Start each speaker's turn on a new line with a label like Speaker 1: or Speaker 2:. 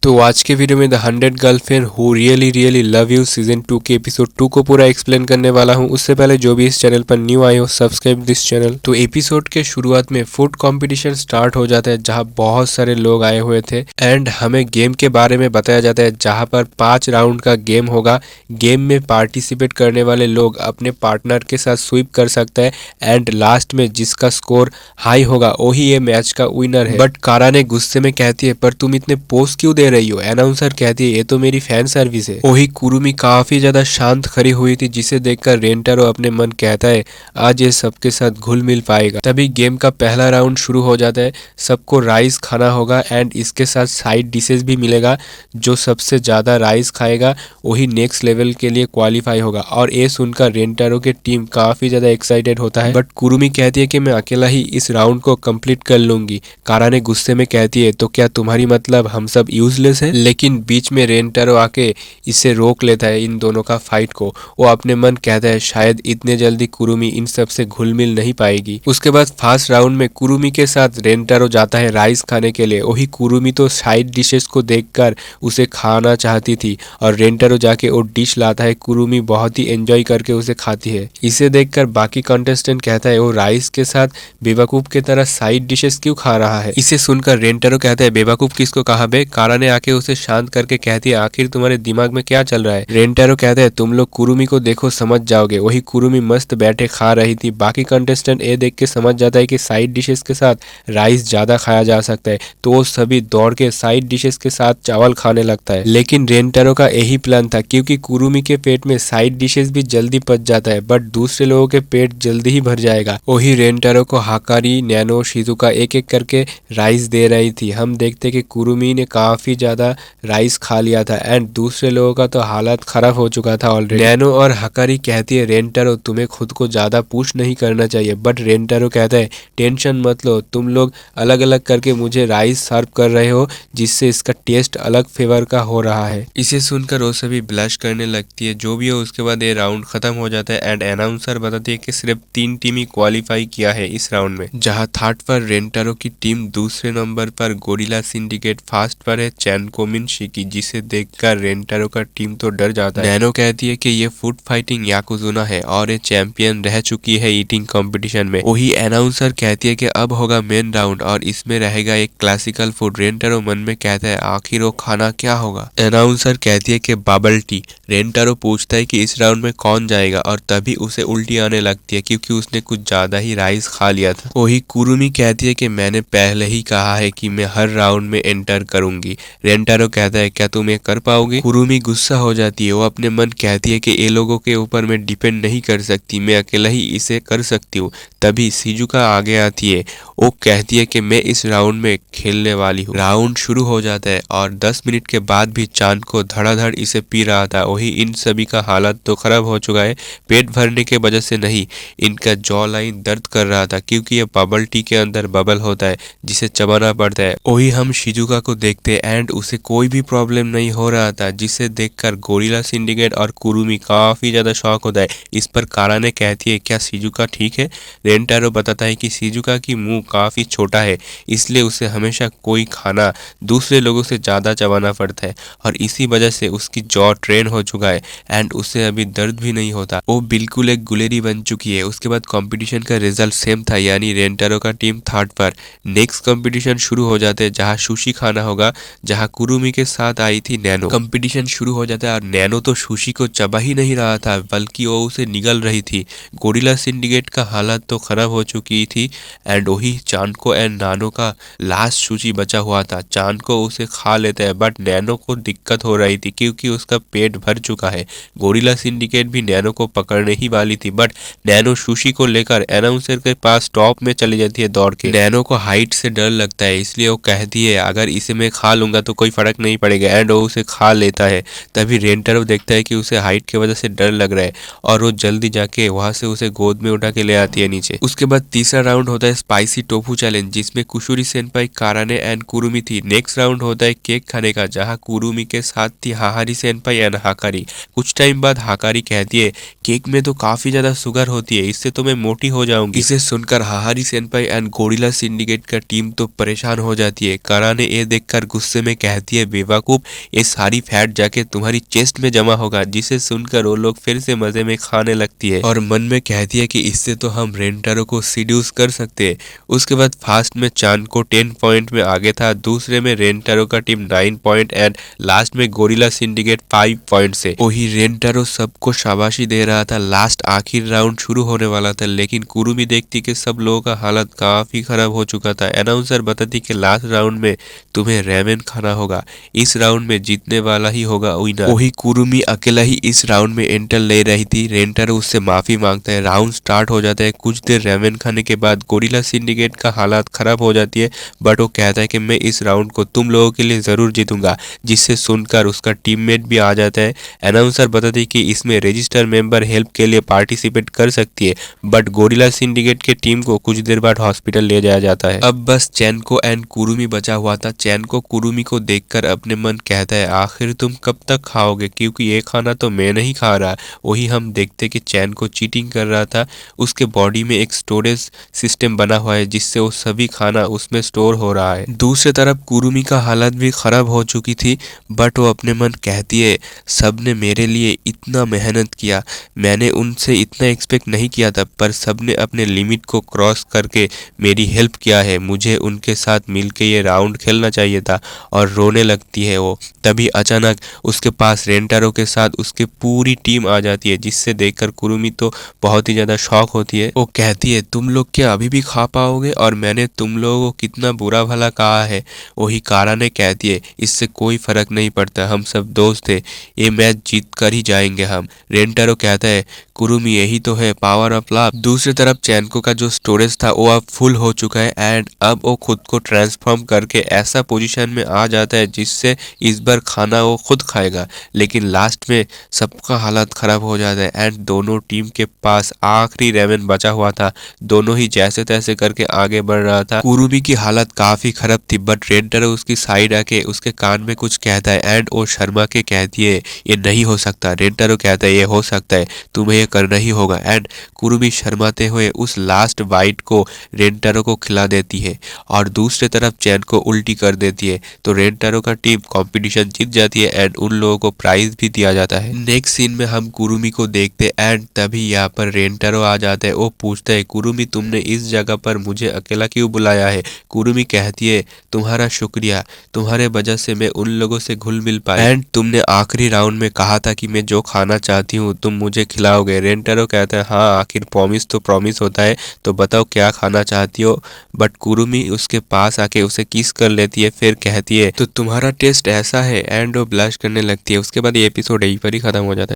Speaker 1: तो आज के वीडियो में the 100 girlfriend who really really love you season 2 के एपिसोड 2 को पूरा एक्सप्लेन करने वाला हूं। उससे पहले जो भी इस चैनल पर न्यू आए हो सब्सक्राइब दिस चैनल। तो एपिसोड के शुरुआत में फूड कंपटीशन स्टार्ट हो जाता है जहां बहुत सारे लोग आए हुए थे एंड हमें गेम के बारे में बताया जाता है जहां पर 5 राउंड का गेम होगा। गेम में पार्टिसिपेट करने वाले लोग अपने पार्टनर के साथ स्वीप कर सकता है एंड लास्ट में जिसका स्कोर हाई होगा वही ये मैच का विनर है। बट कारा ने गुस्से में कहती है पर तुम इतने पोस्ट क्यों दे रही हो। अनाउंसर कहती है ये तो मेरी फैन सर्विस है। वही कुरुमी काफी ज्यादा शांत खड़ी हुई थी जिसे देखकर रेंटारो अपने मन कहता है आज ये सबके साथ घुल मिल पाएगा। तभी गेम का पहला राउंड शुरू हो जाता है। सबको राइस खाना होगा एंड इसके साथ साइड डिशेस भी मिलेगा। जो सबसे ज्यादा राइस खाएगा वही नेक्स्ट लेवल के लिए क्वालिफाई होगा। और ये सुनकर रेंटारो की टीम काफी ज्यादा एक्साइटेड होता है बट कुरुमी कहती है कि मैं अकेला ही इस राउंड को कंप्लीट कर लूंगी। कारा ने गुस्से में कहती है तो क्या तुम्हारी मतलब हम सब यूजलेस है। लेकिन बीच में रेंटारो आके इसे रोक लेता है इन दोनों का फाइट को। वो अपने मन कहता है शायद इतने जल्दी कुरुमी इन सब से घुल मिल नहीं पाएगी। उसके बाद फर्स्ट राउंड में कुरुमी के साथ रेंटारो जाता है राइस खाने के लिए। वही कुरुमी तो साइड डिशेस को देखकर उसे खाना चाहती थी और रेंटारो जाके वो डिश लाता है। कुरुमी बहुत ही एंजॉय करके उसे खाती है। इसे देखकर बाकी कंटेस्टेंट कहता है वो राइस के साथ बेवकूफ की तरह साइड डिशेस क्यों खा रहा है। इसे सुनकर रेंटारो कहता है बेवकूफ किसको कहा बे। कारा ने आके उसे शांत करके कहती है आखिर तुम्हारे दिमाग में क्या चल रहा है। रेंटारो कहता है तुम लोग कुरुमी को देखो समझ जाओगे। वही कुरुमी मस्त बैठे खा रही थी। बाकी कंटेस्टेंट ये देख के समझ जाता है कि साइड डिशेस के साथ राइस ज्यादा खाया जा सकता है तो वो सभी दौड़ के साइड डिशेस के साथ चावल खाने लगता है। लेकिन रेंटारो का यही प्लान था क्योंकि कुरुमी के पेट में साइड डिशेस भी जल्दी पच जाता है बट दूसरे लोगों के पेट जल्दी ही भर जाएगा। वही रेंटारो को हाकारी नैनो शिजुका एक एक करके राइस दे रही थी। हम देखते कि कुरुमी ने काफी ज्यादा राइस खा लिया था एंड दूसरे लोगों का तो हालत खराब हो चुका था ऑलरेडी। नैनो और हकारी कहती है रेंटारो तुम्हें खुद को ज्यादा पुश नहीं करना चाहिए बट रेंटारो कहता है टेंशन मत लो तुम लोग अलग अलग करके मुझे राइस सर्व कर रहे हो जिससे इसका टेस्ट अलग फ्लेवर का हो रहा है। इसे सुनकर वो सभी ब्लश करने लगती है। जो भी हो उसके बाद ये राउंड खत्म हो जाता है एंड अनाउंसर बताती है कि सिर्फ 3 टीम ही क्वालिफाई किया है इस राउंड में। जहां थर्ड पर रेंटारो की टीम, दूसरे नंबर पर गोरिल्ला सिंडिकेट, फर्स्ट पर है चैनकोमिन शिकी जिसे देखकर रेंटारो का टीम तो डर जाता है। नैनो कहती है कि ये फूड फाइटिंग याकुजुना है और ये चैंपियन रह चुकी है ईटिंग कंपटीशन में। वही अनाउंसर कहती है कि अब होगा मेन राउंड और इसमें रहेगा एक क्लासिकल फूड। रेंटारो मन में कहता है आखिर वो खाना क्या होगा। अनाउंसर कहती है कि बबल टी। रेंटारो पूछता है कि इस राउंड में कौन जाएगा और तभी उसे उल्टी आने लगती है क्योंकि उसने कुछ ज्यादा ही राइस खा लिया था। वही कुरुमी कहती है कि मैंने पहले ही कहा है कि मैं हर राउंड में एंटर करूंगी। रेंटारो कहता है क्या तुम ये कर पाओगे। कुरुमी गुस्सा हो जाती है। वो अपने मन कहती है कि ये लोगों के ऊपर मैं डिपेंड नहीं कर सकती, मैं अकेला ही इसे कर सकती हूँ। तभी शिजुका आगे आती है। वो कहती है कि मैं इस राउंड में खेलने वाली हूँ। राउंड शुरू हो जाता है और 10 मिनट के बाद भी चांद को धड़ाधड़ इसे पी रहा था। वही इन सभी का हालत तो खराब हो चुका है। पेट भरने के वजह से नहीं, इनका जॉ लाइन दर्द कर रहा था क्योंकि ये बबल टी के अंदर बबल होता है जिसे चबाना पड़ता है। वही हम शिजुका को देखते एंड उसे कोई भी प्रॉब्लम नहीं हो रहा था जिसे देखकर गोरिल्ला सिंडिकेट और कुरुमी काफी ज्यादा शॉक होता है। इस पर कारा ने कहती है क्या शिजुका ठीक है। रेंटारो बताता है कि शिजुका की मुंह काफी छोटा है इसलिए उसे हमेशा कोई खाना दूसरे लोगों से ज्यादा चबाना पड़ता है और इसी वजह से उसकी जॉ ट्रेन हो चुका है एंड उसे अभी दर्द भी नहीं होता। वो बिल्कुल एक गुलेरी बन चुकी है। उसके बाद कंपटीशन का रिजल्ट सेम था यानी रेंटारो का टीम थर्ड पर। नेक्स्ट कंपटीशन शुरू हो जाते हैं जहां सुशी खाना होगा जहां कुरुमी के साथ आई थी नैनो। कंपटीशन शुरू हो जाता है और नैनो तो सुशी को चबा ही नहीं रहा था बल्कि वो उसे निगल रही थी। गोरिल्ला सिंडिकेट का हालत तो खराब हो चुकी थी एंड वही चांदको एंड नानो का लास्ट सुशी बचा हुआ था। चांदको उसे खा लेता है बट नैनो को दिक्कत हो रही थी क्योंकि उसका पेट भर चुका है। गोरिल्ला सिंडिकेट भी नैनो को पकड़ने ही वाली थी बट नैनो सुशी को लेकर अनाउंसर के पास टॉप में चली जाती है दौड़ के। नैनो को हाइट से डर लगता है इसलिए वो कहती है अगर इसे मैं खा लूंगा तो कोई फर्क नहीं पड़ेगा एंड वो उसे खा लेता है। तभी रेंटारो देखता है कि उसे हाइट की वजह से डर लग रहा है और वो जल्दी जाके वहां से उसे गोद में उठा के ले आती है नीचे। उसके बाद तीसरा राउंड होता है स्पाइसी टोफू चैलेंज जिसमें कुशुरी सेनपाई, काराने एंड कुरुमी थी। नेक्स्ट राउंड होता है केक खाने का जहाँ कुरुमी के साथ थी हाहारी सेनपाई एंड हाकारी। कुछ टाइम बाद हाकारी कहती है केक में तो काफी ज्यादा शुगर होती है इससे तो मैं मोटी हो जाऊंगी। इसे सुनकर हाहारी सेनपाई एंड गोरिल्ला सिंडिकेट का टीम तो परेशान हो जाती है। कारा ने ये देखकर गुस्से में काराने कहती है बेवकूफ, ये सारी फैट जाके तुम्हारी चेस्ट में जमा होगा, जिसे सुनकर वो लोग फिर से मजे में खाने लगती है और मन में कहती है कि इससे तो हम रेंटारो को सीड्यूस कर सकते हैं। उसके बाद फास्ट में चान को 10 पॉइंट में आगे था, दूसरे में रेंटारो का टीम 9 पॉइंट एंड लास्ट में गोरिल्ला सिंडिकेट 5 पॉइंट से। वही रेंटारो सबको शाबाशी दे रहा था। लास्ट आखिर राउंड शुरू होने वाला था, लेकिन कुरुमी देखती कि सब लोगों का हालत काफी खराब हो चुका था। अनाउंसर बताती कि लास्ट राउंड में तुम्हें रेमेन खाना होगा, इस राउंड में जीतने वाला ही होगा विनर। वही कुरुमी अकेला ही इस राउंड में एंटर ले रही थी। रेंटारो उससे माफी मांगता है, राउंड स्टार्ट हो जाता है। कुछ देर रेमेन खाने के बाद गोरिल्ला सिंडिकेट का हालत खराब हो जाती है, बट वो कहता है कि मैं इस राउंड को तुम लोगों के लिए जरूर जीतूंगा, जिससे सुनकर उसका टीममेट भी आ जाता है। अनाउंसर बताती है कि इसमें रजिस्टर मेंबर हेल्प के लिए पार्टिसिपेट कर सकती है, बट गोरिल्ला सिंडिकेट के टीम को कुछ देर बाद हॉस्पिटल ले जाया जाता है। अब बस चैनको एंड कुरुमी बचा हुआ था। चैनको कुरुमी को देखकर अपने मन कहता है, आखिर तुम कब तक खाओगे, क्योंकि ये खाना तो मैं नहीं खा रहा। वही हम देखते कि चैन को चीटिंग कर रहा था। उसके बॉडी में एक स्टोरेज सिस्टम बना हुआ है, जिससे वो सभी खाना उसमें स्टोर हो रहा है। दूसरी तरफ कुरुमी का हालत भी खराब हो चुकी थी, बट वो अपने मन कहती है, सबने मेरे लिए इतना मेहनत किया, मैंने उनसे इतना एक्सपेक्ट नहीं किया था, पर सबने अपने लिमिट को क्रॉस करके मेरी हेल्प किया है, मुझे उनके साथ मिलके ये राउंड खेलना चाहिए था। और रोने लगती है वो। तभी अचानक उसके पास रेंटारो के साथ उसकी पूरी टीम आ जाती है, जिससे देखकर कुरुमी तो बहुत ही ज्यादा शॉक होती है। वो कहती है, तुम लोग क्या अभी भी खा पाओगे, और मैंने तुम लोगों को कितना बुरा भला कहा है। वही काराने कहती है, इससे कोई फर्क नहीं पड़ता, हम सब दोस्त थे, ये मैच जीत कर ही जाएंगे हम। रेंटारो कहता है, कुरुमी यही तो है पावर ऑफ लव। दूसरी तरफ चैनको का जो स्टोरेज था वो अब फुल हो चुका है एंड अब वो खुद को ट्रांसफॉर्म करके ऐसा पोजीशन में आ जाता है जिससे इस बार खाना वो खुद खाएगा। लेकिन लास्ट में सबका हालत खराब हो जाता है एंड दोनों टीम के पास आखिरी रेमेन बचा हुआ था। दोनों ही जैसे तैसे करके आगे बढ़ रहा था। कुरुमी की हालत काफी खराब थी, बट रेंटारो उसकी साइड आके उसके कान में कुछ कहता है एंड वो शर्मा के कहती है, ये नहीं हो सकता। रेंटारो कहता है, ये हो सकता है, तुम्हें ये करना ही होगा। एंड कुरुमी शर्माते हुए उस लास्ट बाइट को रेंटारो को खिला देती है और दूसरी तरफ चैन को उल्टी कर देती है। तो रेंटारो का टीम कंपटीशन जीत जाती है एंड उन लोगों को प्राइज भी दिया जाता है। नेक्स्ट सीन में हम कुरुमी को देखते एंड तभी यहाँ पर रेंटारो आ जाता है। वो पूछता है, कुरुमी तुमने इस जगह पर मुझे अकेला क्यों बुलाया है। कुरुमी कहती है, तुम्हारा शुक्रिया, तुम्हारे वजह से मैं उन लोगों से घुल मिल पाई एंड तुमने आखिरी राउंड में कहा था कि मैं जो खाना चाहती हूँ तुम मुझे खिलाओगे। रेंटारो कहता है, हाँ आखिर प्रॉमिस तो प्रॉमिस होता है, तो बताओ क्या खाना चाहती हो। बट कुरुमी उसके पास आके उसे किस कर लेती है, फिर कहती है, तो तुम्हारा टेस्ट ऐसा है एंड वो ब्लश करने लगती है। उसके बाद ये एपिसोड यहीं पर ही खत्म हो जाता है।